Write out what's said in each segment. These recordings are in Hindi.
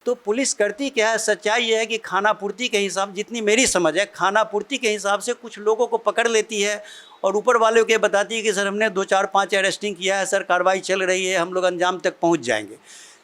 तो पुलिस करती क्या है, सच्चाई ये है कि खाना पूर्ति के हिसाब, जितनी मेरी समझ है, खाना पूर्ति के हिसाब से कुछ लोगों को पकड़ लेती है और ऊपर वालों के बताती है कि सर हमने 2 4 5 अरेस्टिंग किया है, सर कार्रवाई चल रही है, हम लोग अंजाम तक पहुंच जाएंगे।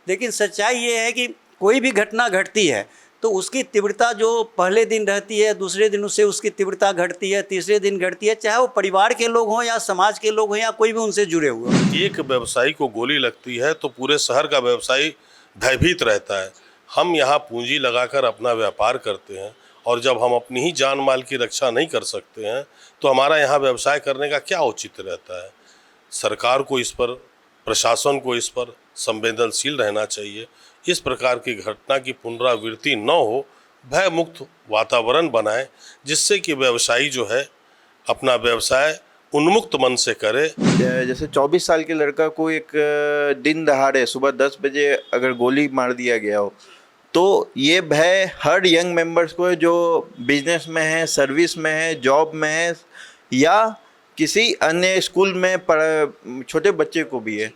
लेकिन सच्चाई ये है कि कोई भी घटना घटती है तो उसकी तीव्रता जो पहले दिन रहती है, दूसरे दिन उससे उसकी तीव्रता घटती है, तीसरे दिन घटती है, चाहे वो परिवार के लोग हों या समाज के लोग हों या कोई भी उनसे जुड़े हुए हों। एक व्यवसायी को गोली लगती है तो पूरे शहर का व्यवसायी भयभीत रहता है। हम यहाँ पूंजी लगाकर अपना व्यापार करते हैं और जब हम अपनी ही जान माल की रक्षा नहीं कर सकते हैं तो हमारा यहाँ व्यवसाय करने का क्या औचित्य रहता है। सरकार को इस पर, प्रशासन को इस पर संवेदनशील रहना चाहिए। इस प्रकार की घटना की पुनरावृत्ति न हो, भय मुक्त वातावरण बनाए जिससे कि व्यवसायी जो है अपना व्यवसाय उन्मुक्त मन से करे। जैसे 24 साल के लड़का को एक दिन दहाड़े सुबह 10 बजे अगर गोली मार दिया गया हो तो ये भय हर यंग मेंबर्स को है जो बिजनेस में है, सर्विस में है, जॉब में है या किसी अन्य स्कूल में छोटे बच्चे को भी है।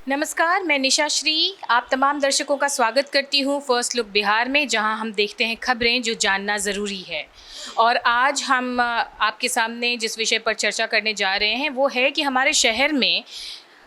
नमस्कार, मैं निशा श्री आप तमाम दर्शकों का स्वागत करती हूं फर्स्ट लुक बिहार में, जहां हम देखते हैं खबरें जो जानना ज़रूरी है। और आज हम आपके सामने जिस विषय पर चर्चा करने जा रहे हैं वो है कि हमारे शहर में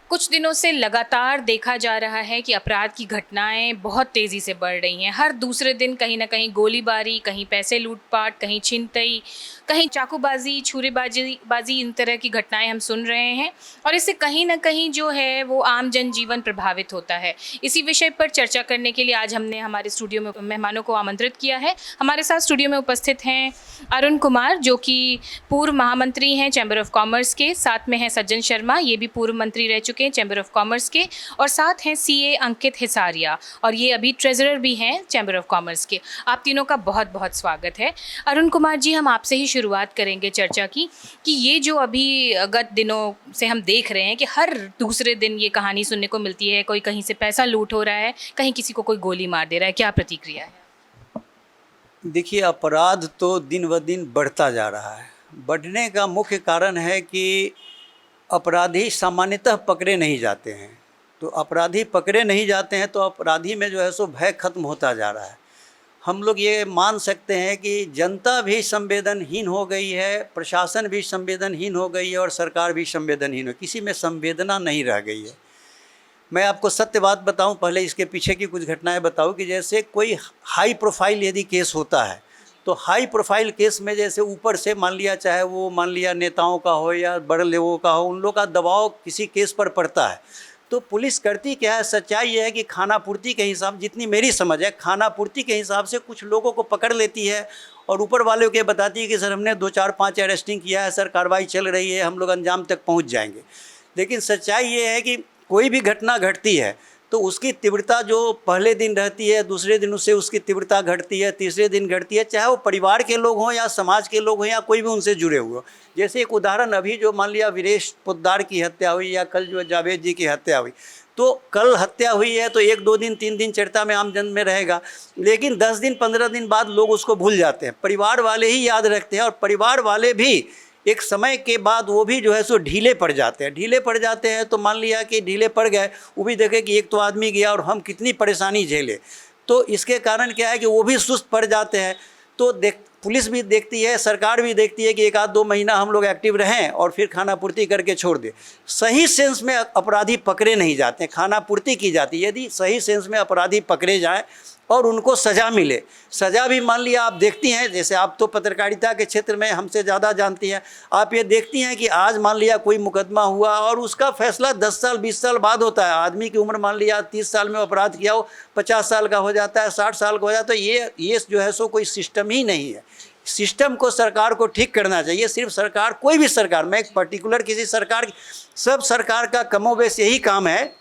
कुछ दिनों से लगातार देखा जा रहा है कि अपराध की घटनाएं बहुत तेज़ी से बढ़ रही हैं। हर दूसरे दिन कहीं ना कहीं गोलीबारी, कहीं पैसे लूटपाट, कहीं छिनतई, कहीं चाकूबाजी, छुरीबाजी, इन तरह की घटनाएं हम सुन रहे हैं और इससे कहीं ना कहीं जो है वो आम जनजीवन प्रभावित होता है। इसी विषय पर चर्चा करने के लिए आज हमने हमारे स्टूडियो में मेहमानों को आमंत्रित किया है। हमारे साथ स्टूडियो में उपस्थित हैं अरुण कुमार, जो कि पूर्व महामंत्री हैं चैम्बर ऑफ कॉमर्स के। साथ में हैं सज्जन शर्मा, ये भी पूर्व मंत्री रह चुके हैं चैम्बर ऑफ कॉमर्स के। और साथ हैं सीए अंकित हिसारिया, और ये अभी ट्रेजरर भी हैं चैम्बर ऑफ कॉमर्स के। आप तीनों का बहुत बहुत स्वागत है। अरुण कुमार जी, हम आपसे ही शुरुआत करेंगे चर्चा की कि ये जो अभी गत दिनों से हम देख रहे हैं कि हर दूसरे दिन ये कहानी सुनने को मिलती है, कोई कहीं से पैसा लूट हो रहा है, कहीं किसी को कोई गोली मार दे रहा है, क्या प्रतिक्रिया है? देखिए, अपराध तो दिन ब दिन बढ़ता जा रहा है। बढ़ने का मुख्य कारण है कि अपराधी सामान्यतः पकड़े नहीं जाते हैं। तो अपराधी पकड़े नहीं जाते हैं तो अपराधी में जो है सो भय खत्म होता जा रहा है। हम लोग ये मान सकते हैं कि जनता भी संवेदनहीन हो गई है, प्रशासन भी संवेदनहीन हो गई है और सरकार भी संवेदनहीन हो, किसी में संवेदना नहीं रह गई है। मैं आपको सत्य बात बताऊं, पहले इसके पीछे की कुछ घटनाएं बताऊं कि जैसे कोई हाई प्रोफाइल यदि केस होता है तो हाई प्रोफाइल केस में जैसे ऊपर से मान लिया, चाहे वो मान लिया नेताओं का हो या बड़े लोगों का हो, उन लोगों का दबाव किसी केस पर पड़ता है तो पुलिस करती क्या है, सच्चाई ये है कि खाना पूर्ति के हिसाब, जितनी मेरी समझ है, खाना पूर्ति के हिसाब से कुछ लोगों को पकड़ लेती है और ऊपर वालों के बताती है कि सर हमने 2 4 5 अरेस्टिंग किया है, सर कार्रवाई चल रही है, हम लोग अंजाम तक पहुंच जाएंगे। लेकिन सच्चाई ये है कि कोई भी घटना घटती है तो उसकी तीव्रता जो पहले दिन रहती है, दूसरे दिन उससे उसकी तीव्रता घटती है, तीसरे दिन घटती है, चाहे वो परिवार के लोग हों या समाज के लोग हों या कोई भी उनसे जुड़े हुए हो। जैसे एक उदाहरण, अभी जो मान लिया वीरेश पोद्दार की हत्या हुई या कल जो जावेद जी की हत्या हुई, तो कल हत्या हुई है तो 1 2 दिन 3 दिन चर्चा में आम जन में रहेगा, लेकिन 10 दिन 15 दिन बाद लोग उसको भूल जाते हैं। परिवार वाले ही याद रखते हैं और परिवार वाले भी एक समय के बाद वो भी जो है सो ढीले पड़ जाते हैं। ढीले पड़ जाते हैं तो मान लिया कि ढीले पड़ गए, वो भी देखे कि एक तो आदमी गया और हम कितनी परेशानी झेले, तो इसके कारण क्या है कि वो भी सुस्त पड़ जाते हैं। तो पुलिस भी देखती है, सरकार भी देखती है कि 1 आध 2 महीना हम लोग एक्टिव रहें और फिर खाना पूर्ति करके छोड़ दें। सही सेंस में अपराधी पकड़े नहीं जाते, खाना पूर्ति की जाती है। यदि सही सेंस में अपराधी पकड़े जाएँ और उनको सज़ा मिले, सज़ा भी मान लिया, आप देखती हैं, जैसे आप तो पत्रकारिता के क्षेत्र में हमसे ज़्यादा जानती हैं, आप ये देखती हैं कि आज मान लिया कोई मुकदमा हुआ और उसका फैसला 10 साल 20 साल बाद होता है। आदमी की उम्र मान लिया 30 साल में अपराध किया हो, 50 साल का हो जाता है, 60 साल का हो जाता है। ये जो है सो कोई सिस्टम ही नहीं है। सिस्टम को सरकार को ठीक करना चाहिए। सिर्फ सरकार, कोई भी सरकार, मैं एक पर्टिकुलर किसी सरकार, सब सरकार का कमोबेश यही काम है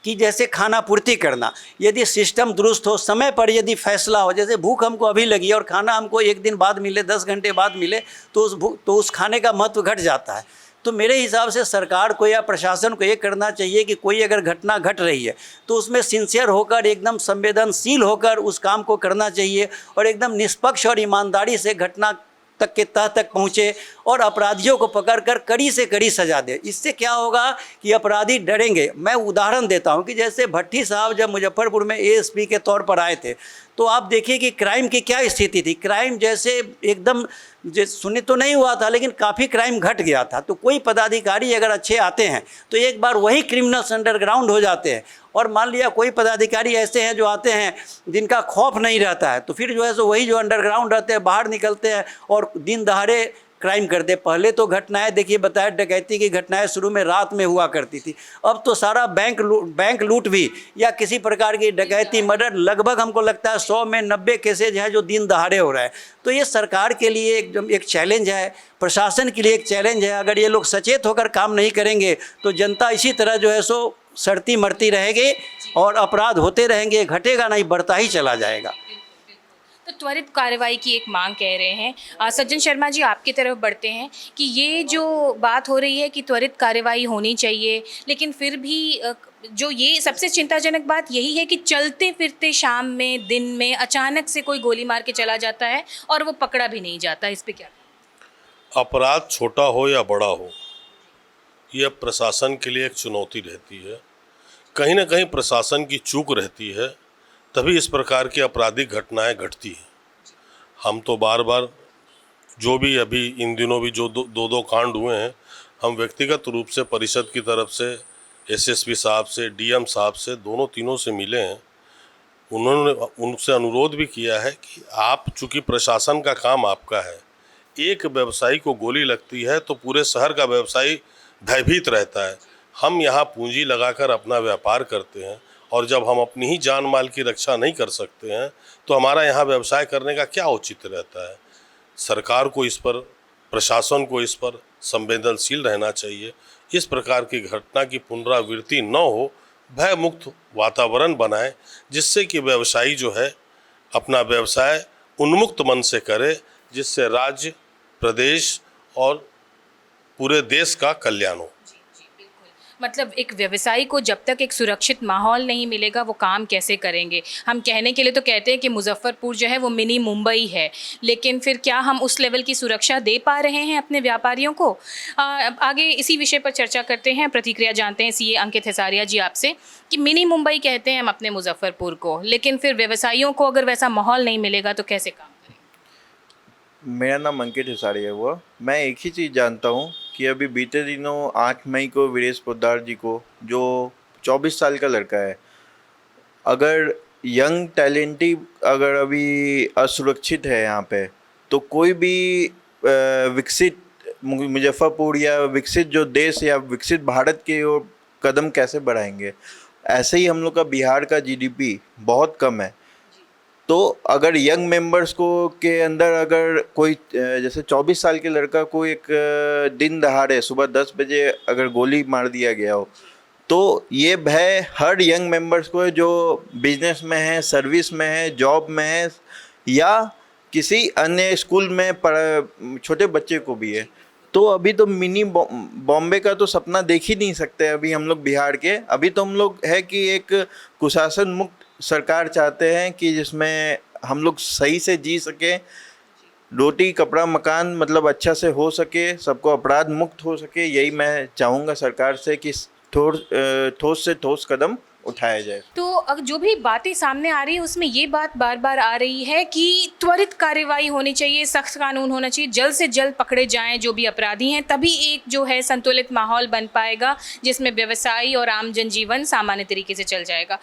कि जैसे खाना पूर्ति करना, यदि सिस्टम दुरुस्त हो, समय पर यदि फैसला हो, जैसे भूख हमको अभी लगी और खाना हमको 1 दिन बाद मिले, 10 घंटे बाद मिले, तो उस खाने का महत्व घट जाता है। तो मेरे हिसाब से सरकार को या प्रशासन को ये करना चाहिए कि कोई अगर घटना घट रही है तो उसमें सिंसियर होकर, एकदम संवेदनशील होकर उस काम को करना चाहिए और एकदम निष्पक्ष और ईमानदारी से घटना तक के तह तक पहुँचे और अपराधियों को पकड़कर कड़ी से कड़ी सजा दे। इससे क्या होगा कि अपराधी डरेंगे। मैं उदाहरण देता हूं कि जैसे भट्टी साहब जब मुजफ्फरपुर में एएसपी के तौर पर आए थे तो आप देखिए कि क्राइम की क्या स्थिति थी। क्राइम जैसे एकदम सुनी तो नहीं हुआ था, लेकिन काफ़ी क्राइम घट गया था। तो कोई पदाधिकारी अगर अच्छे आते हैं तो एक बार वही क्रिमिनल्स अंडरग्राउंड हो जाते हैं, और मान लिया कोई पदाधिकारी ऐसे हैं जो आते हैं जिनका खौफ नहीं रहता है, तो फिर जो है सो वही जो अंडरग्राउंड रहते हैं बाहर निकलते हैं और दिन दहाड़े क्राइम करते। पहले तो घटनाएं देखिए, बताया डकैती की घटनाएं शुरू में रात में हुआ करती थी, अब तो सारा बैंक लूट भी या किसी प्रकार की डकैती, मर्डर, लगभग हमको लगता है 100 में 90 केसेज है जो दिन दहाड़े हो रहा है। तो ये सरकार के लिए एकदम एक चैलेंज है, प्रशासन के लिए एक चैलेंज है। अगर ये लोग सचेत होकर काम नहीं करेंगे तो जनता इसी तरह जो है सो सड़ती मरती रहेगी और अपराध होते रहेंगे, घटेगा नहीं, बढ़ता ही चला जाएगा। तो त्वरित कार्रवाई की एक मांग कह रहे हैं। सज्जन शर्मा जी, आपकी तरफ बढ़ते हैं कि ये जो बात हो रही है कि त्वरित कार्रवाई होनी चाहिए, लेकिन फिर भी जो ये सबसे चिंताजनक बात यही है कि चलते फिरते शाम में, दिन में अचानक से कोई गोली मार के चला जाता है और वो पकड़ा भी नहीं जाता। इस पे क्या? अपराध छोटा हो या बड़ा हो, यह प्रशासन के लिए एक चुनौती रहती है। कहीं ना कहीं प्रशासन की चूक रहती है, तभी इस प्रकार की आपराधिक घटनाएं घटती हैं। हम तो बार बार जो भी अभी इन दिनों भी जो दो कांड हुए हैं, हम व्यक्तिगत रूप से परिषद की तरफ से एसएसपी साहब से, डीएम साहब से, दोनों तीनों से मिले हैं। उन्होंने उनसे अनुरोध भी किया है कि आप, चूँकि प्रशासन का काम आपका है, एक व्यवसायी को गोली लगती है तो पूरे शहर का व्यवसायी भयभीत रहता है। हम यहाँ पूंजी लगाकर अपना व्यापार करते हैं और जब हम अपनी ही जान माल की रक्षा नहीं कर सकते हैं तो हमारा यहाँ व्यवसाय करने का क्या औचित्य रहता है। सरकार को इस पर, प्रशासन को इस पर संवेदनशील रहना चाहिए। इस प्रकार की घटना की पुनरावृत्ति न हो, भय मुक्त वातावरण बनाए, जिससे कि व्यवसायी जो है अपना व्यवसाय उन्मुक्त मन से करे, जिससे राज्य, प्रदेश और पूरे देश का कल्याण हो। मतलब एक व्यवसायी को जब तक एक सुरक्षित माहौल नहीं मिलेगा वो काम कैसे करेंगे। हम कहने के लिए तो कहते हैं कि मुजफ्फरपुर जो है वो मिनी मुंबई है, लेकिन फिर क्या हम उस लेवल की सुरक्षा दे पा रहे हैं अपने व्यापारियों को? आगे इसी विषय पर चर्चा करते हैं, प्रतिक्रिया जानते हैं सीए अंकित हिसारिया जी आपसे कि मिनी मुंबई कहते हैं हम अपने मुजफ्फरपुर को, लेकिन फिर व्यवसायियों को अगर वैसा माहौल नहीं मिलेगा तो कैसे काम करेंगे? मेरा नाम अंकित हिसारिया हुआ। मैं एक ही चीज़ जानता हूँ कि अभी बीते दिनों 8 मई को वीरेश पोद्दार जी को, जो 24 साल का लड़का है, अगर यंग टैलेंटी अगर अभी असुरक्षित है यहाँ पे, तो कोई भी विकसित मुजफ्फरपुर या विकसित जो देश या विकसित भारत की ओर कदम कैसे बढ़ाएंगे। ऐसे ही हम लोग का बिहार का जीडीपी बहुत कम है, तो अगर यंग मेंबर्स को के अंदर अगर कोई जैसे 24 साल के लड़का को एक दिन दहाड़े सुबह 10 बजे अगर गोली मार दिया गया हो, तो ये भय हर यंग मेंबर्स को है जो बिजनेस में है, सर्विस में है, जॉब में है या किसी अन्य स्कूल में छोटे बच्चे को भी है। तो अभी तो मिनी बॉम्बे का तो सपना देख ही नहीं सकते अभी हम लोग बिहार के। अभी तो हम लोग है कि एक कुशासन मुक्त सरकार चाहते हैं कि जिसमें हम लोग सही से जी सके, रोटी कपड़ा मकान मतलब अच्छा से हो सके, सबको अपराध मुक्त हो सके। यही मैं चाहूँगा सरकार से कि ठोस से ठोस कदम उठाया जाए। तो जो भी बातें सामने आ रही है उसमें ये बात बार बार आ रही है कि त्वरित कार्रवाई होनी चाहिए, सख्त कानून होना चाहिए, जल्द से जल्द पकड़े जाएं जो भी अपराधी हैं, तभी एक जो है संतुलित माहौल बन पाएगा जिसमें व्यवसाय और आम जनजीवन सामान्य तरीके से चल जाएगा।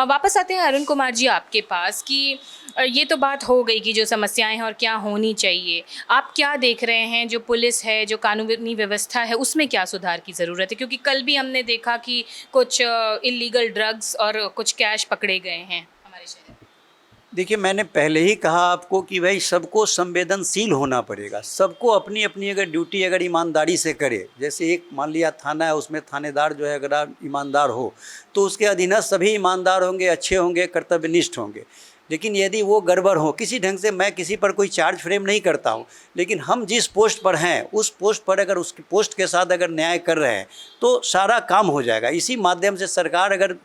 वापस आते हैं अरुण कुमार जी आपके पास कि ये तो बात हो गई कि जो समस्याएं हैं और क्या होनी चाहिए। आप क्या देख रहे हैं, जो पुलिस है, जो कानूनी व्यवस्था है, उसमें क्या सुधार की ज़रूरत है? क्योंकि कल भी हमने देखा कि कुछ इलीगल ड्रग्स और कुछ कैश पकड़े गए हैं हमारे शहर। देखिए, मैंने पहले ही कहा आपको कि भाई सबको संवेदनशील होना पड़ेगा। सबको अपनी अपनी अगर ड्यूटी अगर ईमानदारी से करे, जैसे एक मान लिया थाना है, उसमें थानेदार जो है अगर ईमानदार हो तो उसके अधीनस्थ सभी ईमानदार होंगे, अच्छे होंगे, कर्तव्यनिष्ठ होंगे। लेकिन यदि वो गड़बड़ हो किसी ढंग से, मैं किसी पर कोई चार्ज फ्रेम नहीं करता हूँ, लेकिन हम जिस पोस्ट पर हैं उस पोस्ट पर अगर उसकी पोस्ट के साथ अगर न्याय कर रहे हैं तो सारा काम हो जाएगा। इसी माध्यम से सरकार अगर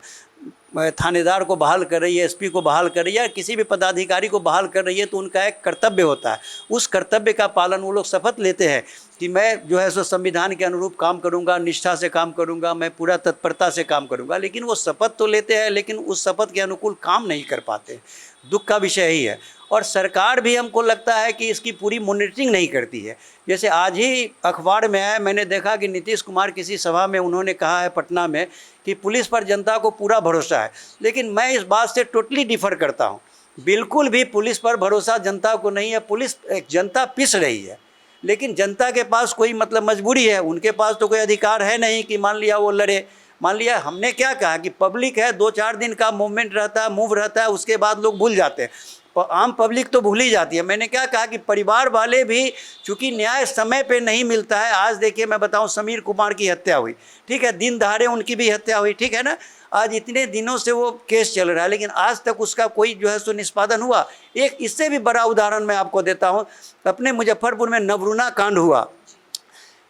थानेदार को बहाल कर रही है, एसपी को बहाल कर रही है, या किसी भी पदाधिकारी को बहाल कर रही है, तो उनका एक कर्तव्य होता है। उस कर्तव्य का पालन वो लोग शपथ लेते हैं कि मैं जो है सो संविधान के अनुरूप काम करूंगा, निष्ठा से काम करूंगा, मैं पूरा तत्परता से काम करूंगा। लेकिन वो शपथ तो लेते हैं, लेकिन उस शपथ के अनुकूल काम नहीं कर पाते। दुख का विषय ही है। और सरकार भी हमको लगता है कि इसकी पूरी मॉनिटरिंग नहीं करती है। जैसे आज ही अखबार में आया, मैंने देखा कि नीतीश कुमार किसी सभा में उन्होंने कहा है पटना में कि पुलिस पर जनता को पूरा भरोसा है, लेकिन मैं इस बात से टोटली डिफर करता हूँ। बिल्कुल भी पुलिस पर भरोसा जनता को नहीं है। पुलिस जनता पिस रही है, लेकिन जनता के पास कोई मतलब मजबूरी है, उनके पास तो कोई अधिकार है नहीं कि मान लिया वो लड़े। मान लिया हमने क्या कहा कि पब्लिक है, 2-4 दिन का मूवमेंट रहता है, मूव रहता है, उसके बाद लोग भूल जाते हैं। आम पब्लिक तो भूल ही जाती है। मैंने क्या कहा कि परिवार वाले भी, चूँकि न्याय समय पे नहीं मिलता है। आज देखिए मैं बताऊं, समीर कुमार की हत्या हुई, ठीक है, दिन दहाड़े उनकी भी हत्या हुई, ठीक है ना। आज इतने दिनों से वो केस चल रहा है, लेकिन आज तक उसका कोई जो है सो निष्पादन हुआ। एक इससे भी बड़ा उदाहरण मैं आपको देता हूँ। अपने मुजफ्फरपुर में नवरूना कांड हुआ,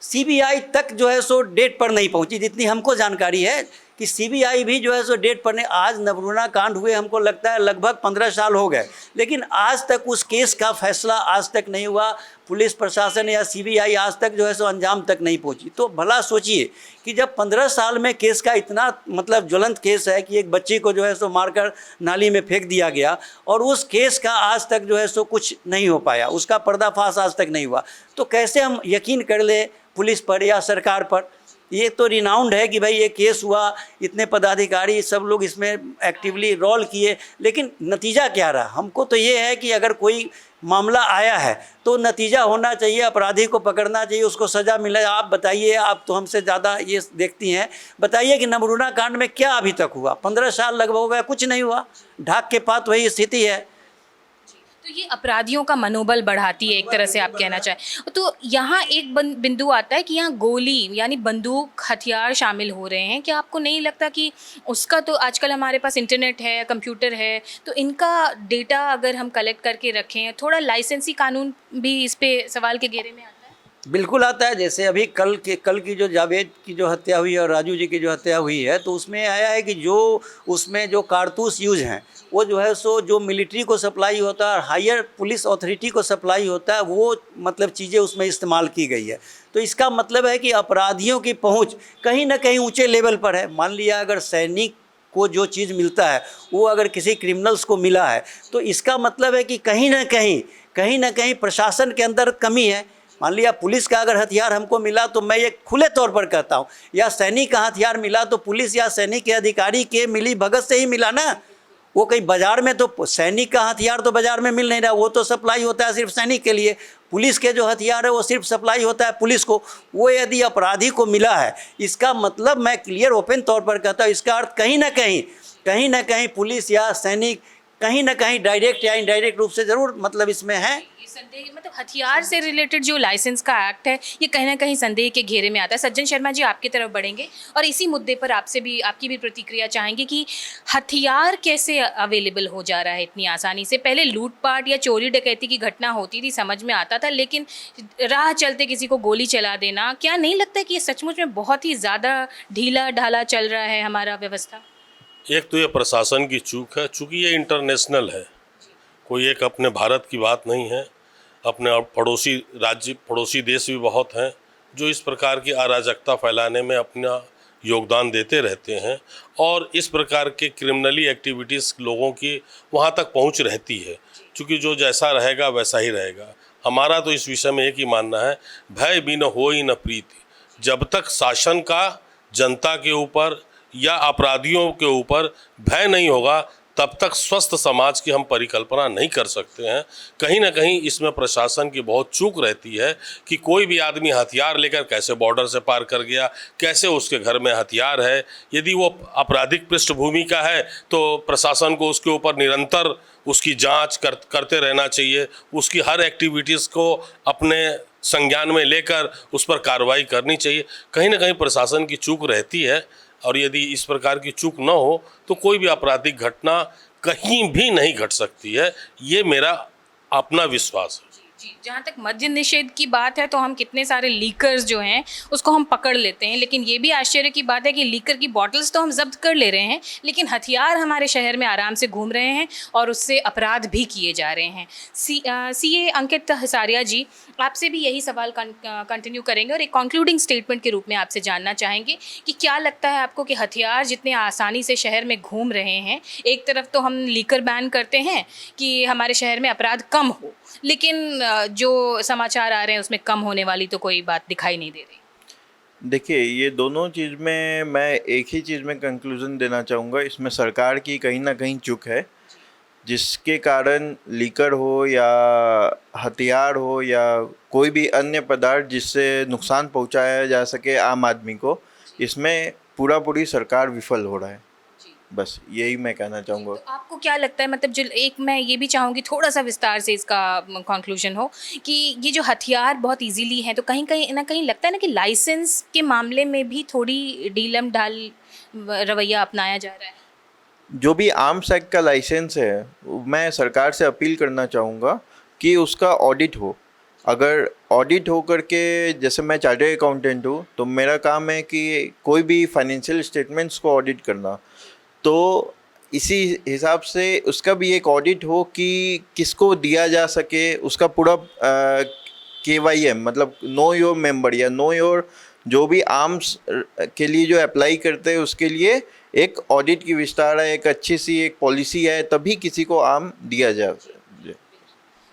सीबीआई तक जो है सो डेट पर नहीं पहुंची। जितनी हमको जानकारी है कि सीबीआई भी जो है सो डेट पर नहीं। आज नवरूना कांड हुए हमको लगता है लगभग 15 साल हो गए, लेकिन आज तक उस केस का फैसला आज तक नहीं हुआ। पुलिस प्रशासन या सीबीआई आज तक जो है सो अंजाम तक नहीं पहुंची। तो भला सोचिए कि जब 15 साल में केस का इतना मतलब ज्वलंत केस है कि एक बच्ची को जो है सो मारकर नाली में फेंक दिया गया, और उस केस का आज तक जो है सो कुछ नहीं हो पाया, उसका पर्दाफाश आज तक नहीं हुआ, तो कैसे हम यकीन कर ले पुलिस पर या सरकार पर। ये तो रिनाउंड है कि भाई ये केस हुआ, इतने पदाधिकारी सब लोग इसमें एक्टिवली रोल किए, लेकिन नतीजा क्या रहा। हमको तो ये है कि अगर कोई मामला आया है तो नतीजा होना चाहिए, अपराधी को पकड़ना चाहिए, उसको सज़ा मिले। आप बताइए, आप तो हमसे ज़्यादा ये देखती हैं, बताइए कि नवरूना कांड में क्या अभी तक हुआ। 15 साल लगभग हो गया, कुछ नहीं हुआ। ढाक के पात वही स्थिति है। तो ये अपराधियों का मनोबल बढ़ाती है एक तरह से, आप कहना चाहें। तो यहाँ एक बिंदु आता है कि यहाँ गोली यानी बंदूक, हथियार शामिल हो रहे हैं। क्या आपको नहीं लगता कि उसका, तो आजकल हमारे पास इंटरनेट है, कंप्यूटर है, तो इनका डेटा अगर हम कलेक्ट करके रखें, थोड़ा लाइसेंसी कानून भी इस पे सवाल के घेरे में आता है? बिल्कुल आता है। जैसे अभी कल की जो जावेद की जो हत्या हुई और राजू जी की जो हत्या हुई है, तो उसमें आया है कि जो उसमें जो कारतूस यूज हैं वो जो है सो जो मिलिट्री को सप्लाई होता है और हायर पुलिस अथॉरिटी को सप्लाई होता है, वो मतलब चीज़ें उसमें इस्तेमाल की गई है। तो इसका मतलब है कि अपराधियों की पहुंच कहीं ना कहीं ऊंचे लेवल पर है। मान लिया अगर सैनिक को जो चीज़ मिलता है वो अगर किसी क्रिमिनल्स को मिला है, तो इसका मतलब है कि कहीं ना कहीं प्रशासन के अंदर कमी है। मान लिया पुलिस का अगर हथियार हमको मिला तो मैं ये खुले तौर पर कहता हूँ, या सैनिक का हथियार मिला तो पुलिस या सैनिक के अधिकारी के मिली भगत से ही मिला ना। वो कहीं बाज़ार में, तो सैनिक का हथियार तो बाज़ार में मिल नहीं रहा, वो तो सप्लाई होता है सिर्फ सैनिक के लिए। पुलिस के जो हथियार है वो सिर्फ सप्लाई होता है पुलिस को। वो यदि अपराधी को मिला है, इसका मतलब मैं क्लियर ओपन तौर पर कहता हूँ, इसका अर्थ कहीं ना कहीं पुलिस या सैनिक कहीं ना कहीं डायरेक्ट या इनडायरेक्ट रूप से ज़रूर मतलब इसमें है। संदेह, मतलब हथियार से रिलेटेड जो लाइसेंस का एक्ट है ये कहीं ना कहीं संदेह के घेरे में आता है। सज्जन शर्मा जी, आपकी तरफ बढ़ेंगे और इसी मुद्दे पर आपसे भी, आपकी भी प्रतिक्रिया चाहेंगे कि हथियार कैसे अवेलेबल हो जा रहा है इतनी आसानी से। पहले लूटपाट या चोरी डकैती की घटना होती थी, समझ में आता था, लेकिन राह चलते किसी को गोली चला देना, क्या नहीं लगता कि ये सचमुच में बहुत ही ज़्यादा ढीला ढाला चल रहा है हमारा व्यवस्था? एक तो ये प्रशासन की चूक है, चूँकि ये इंटरनेशनल है, कोई एक अपने भारत की बात नहीं है। अपने पड़ोसी राज्य, पड़ोसी देश भी बहुत हैं जो इस प्रकार की अराजकता फैलाने में अपना योगदान देते रहते हैं, और इस प्रकार के क्रिमिनली एक्टिविटीज़ लोगों की वहाँ तक पहुँच रहती है, क्योंकि जो जैसा रहेगा वैसा ही रहेगा। हमारा तो इस विषय में एक ही मानना है, भय बिन होई न प्रीति। जब तक शासन का जनता के ऊपर या अपराधियों के ऊपर भय नहीं होगा, तब तक स्वस्थ समाज की हम परिकल्पना नहीं कर सकते हैं। कहीं ना कहीं इसमें प्रशासन की बहुत चूक रहती है कि कोई भी आदमी हथियार लेकर कैसे बॉर्डर से पार कर गया, कैसे उसके घर में हथियार है। यदि वो आपराधिक पृष्ठभूमि का है तो प्रशासन को उसके ऊपर निरंतर उसकी जांच करते रहना चाहिए, उसकी हर एक्टिविटीज़ को अपने संज्ञान में लेकर उस पर कार्रवाई करनी चाहिए। कहीं ना कहीं प्रशासन की चूक रहती है, और यदि इस प्रकार की चूक न हो तो कोई भी आपराधिक घटना कहीं भी नहीं घट सकती है, ये मेरा अपना विश्वास है। जी, जहाँ तक मद्य निषेध की बात है तो हम कितने सारे लीकर्स जो हैं उसको हम पकड़ लेते हैं, लेकिन ये भी आश्चर्य की बात है कि लीकर की बॉटल्स तो हम जब्त कर ले रहे हैं, लेकिन हथियार हमारे शहर में आराम से घूम रहे हैं और उससे अपराध भी किए जा रहे हैं। सीए अंकित हसारिया जी, आपसे भी यही सवाल कंटिन्यू करेंगे और एक कंक्लूडिंग स्टेटमेंट के रूप में आपसे जानना चाहेंगे कि क्या लगता है आपको कि हथियार जितने आसानी से शहर में घूम रहे हैं, एक तरफ तो हम लीकर बैन करते हैं कि हमारे शहर में अपराध कम हो, लेकिन जो समाचार आ रहे हैं उसमें कम होने वाली तो कोई बात दिखाई नहीं दे रही। देखिए, ये दोनों चीज़ में मैं एक ही चीज़ में कंक्लूजन देना चाहूँगा, इसमें सरकार की कहीं ना कहीं चूक है, जिसके कारण लीकर हो या हथियार हो या कोई भी अन्य पदार्थ जिससे नुकसान पहुंचाया जा सके आम आदमी को, इसमें पूरी सरकार विफल हो रहा है। बस यही मैं कहना चाहूँगा। तो आपको क्या लगता है, मतलब जो एक मैं ये भी चाहूँगी थोड़ा सा विस्तार से इसका कंक्लूजन हो कि ये जो हथियार बहुत इजीली हैं, तो कहीं कहीं ना कहीं लगता है ना कि लाइसेंस के मामले में भी थोड़ी ढीलम ढाल रवैया अपनाया जा रहा है। जो भी आर्म्स एक्ट का लाइसेंस है, मैं सरकार से अपील करना चाहूँगा कि उसका ऑडिट हो। अगर ऑडिट हो करके, जैसे मैं चार्टर्ड अकाउंटेंट हूँ तो मेरा काम है कि कोई भी फाइनेंशियल स्टेटमेंट्स को ऑडिट करना, तो इसी हिसाब से उसका भी एक ऑडिट हो कि किसको दिया जा सके, उसका पूरा KYM मतलब नो योर मेंबर या नो योर जो भी आर्म्स के लिए जो अप्लाई करते हैं उसके लिए एक ऑडिट की विस्तार है, एक अच्छी सी एक पॉलिसी है, तभी किसी को आर्म दिया जाए।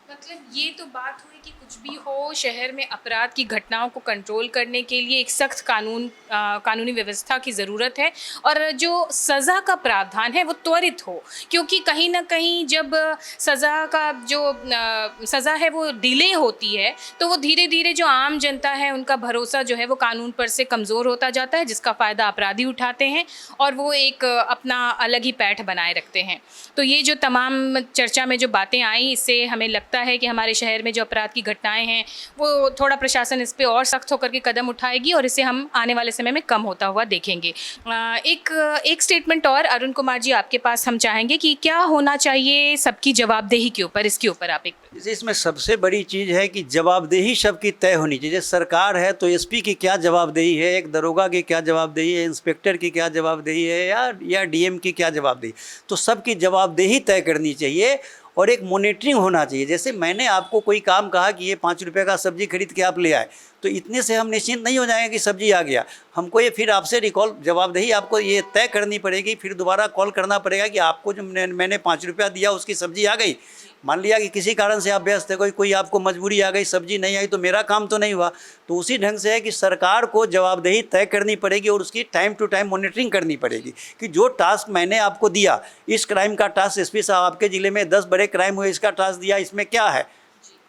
मतलब ये तो बात हुई कि कुछ भी हो, शहर में अपराध की घटनाओं को कंट्रोल करने के लिए एक सख्त कानूनी व्यवस्था की ज़रूरत है और जो सज़ा का प्रावधान है वो त्वरित हो, क्योंकि कहीं ना कहीं जब सज़ा का जो सज़ा है वो डिले होती है तो वो धीरे धीरे जो आम जनता है उनका भरोसा जो है वो कानून पर से कमज़ोर होता जाता है, जिसका फ़ायदा अपराधी उठाते हैं और वो एक अपना अलग ही पैठ बनाए रखते हैं। तो ये जो तमाम चर्चा में जो बातें आई, इससे हमें लगता है कि हमारे शहर में जो अपराध की घटनाएं हैं वो थोड़ा प्रशासन इस पे और सख्त होकर के कदम उठाएगी और इसे हम आने वाले समय में कम होता हुआ देखेंगे। एक स्टेटमेंट और अरुण कुमार जी आपके पास हम चाहेंगे कि क्या होना चाहिए सबकी जवाबदेही के ऊपर, इसके ऊपर आप एक। इसमें सबसे बड़ी चीज़ है कि जवाबदेही सबकी तय होनी चाहिए। सरकार है तो एसपी की क्या जवाबदेही है, एक दरोगा की क्या जवाबदेही है, इंस्पेक्टर की क्या जवाबदेही है या डीएम की क्या जवाबदेही, तो सबकी जवाबदेही तय करनी चाहिए और एक मॉनिटरिंग होना चाहिए। जैसे मैंने आपको कोई काम कहा कि ये 5 रुपये का सब्जी खरीद के आप ले आए, तो इतने से हम निश्चिंत नहीं हो जाएंगे कि सब्जी आ गया। हमको ये फिर आपसे रिकॉल जवाबदेही आपको ये तय करनी पड़ेगी, फिर दोबारा कॉल करना पड़ेगा कि आपको जो मैंने 5 रुपया दिया उसकी सब्जी आ गई। मान लिया कि किसी कारण से आप व्यस्त है, कोई आपको मजबूरी आ गई, सब्जी नहीं आई, तो मेरा काम तो नहीं हुआ। तो उसी ढंग से है कि सरकार को जवाबदेही तय करनी पड़ेगी और उसकी टाइम टू टाइम मॉनिटरिंग करनी पड़ेगी कि जो टास्क मैंने आपको दिया, इस क्राइम का टास्क एसपी साहब आपके ज़िले में 10 बड़े क्राइम हुए, इसका टास्क दिया, इसमें क्या है,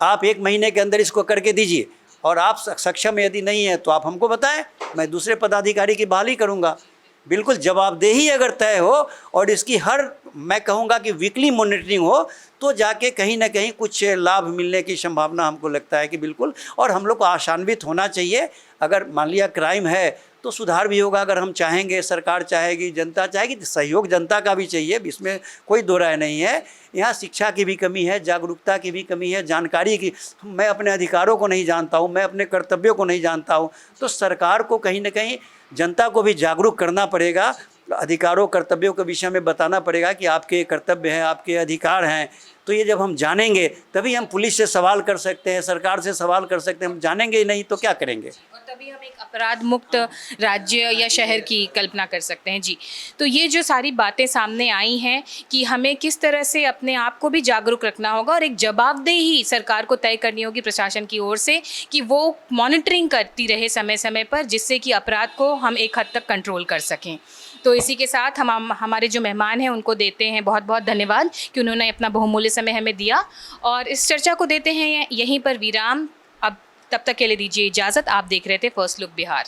आप 1 महीने के अंदर इसको करके दीजिए। और आप सक्षम यदि नहीं है तो आप हमको बताएं, मैं दूसरे पदाधिकारी की बहाली करूँगा। बिल्कुल जवाबदेही अगर तय हो और इसकी मैं कहूँगा कि वीकली मॉनिटरिंग हो, तो जाके कहीं ना कहीं कुछ लाभ मिलने की संभावना हमको लगता है कि बिल्कुल। और हम लोग को आशान्वित होना चाहिए। अगर मान लिया क्राइम है तो सुधार भी होगा अगर हम चाहेंगे, सरकार चाहेगी, जनता चाहेगी, तो सहयोग जनता का भी चाहिए, इसमें कोई दो राय नहीं है। यहाँ शिक्षा की भी कमी है, जागरूकता की भी कमी है, जानकारी की। मैं अपने अधिकारों को नहीं जानता हूँ, मैं अपने कर्तव्यों को नहीं जानता हूँ, तो सरकार को कहीं ना कहीं जनता को भी जागरूक करना पड़ेगा, अधिकारों कर्तव्यों के विषय में बताना पड़ेगा कि आपके कर्तव्य हैं, आपके अधिकार हैं। तो ये जब हम जानेंगे तभी हम पुलिस से सवाल कर सकते हैं, सरकार से सवाल कर सकते हैं। हम जानेंगे ही नहीं तो क्या करेंगे, और तभी हम एक अपराध मुक्त राज्य या शहर की कल्पना कर सकते हैं। जी, तो ये जो सारी बातें सामने आई हैं कि हमें किस तरह से अपने आप को भी जागरूक रखना होगा और एक जवाबदेही सरकार को तय करनी होगी प्रशासन की ओर से कि वो मॉनिटरिंग करती रहे समय समय पर, जिससे कि अपराध को हम एक हद तक कंट्रोल कर सकें। तो इसी के साथ हम हमारे जो मेहमान हैं उनको देते हैं बहुत बहुत धन्यवाद कि उन्होंने अपना बहुमूल्य समय हमें दिया, और इस चर्चा को देते हैं यहीं पर विराम। अब तब तक के लिए दीजिए इजाज़त। आप देख रहे थे फर्स्ट लुक बिहार।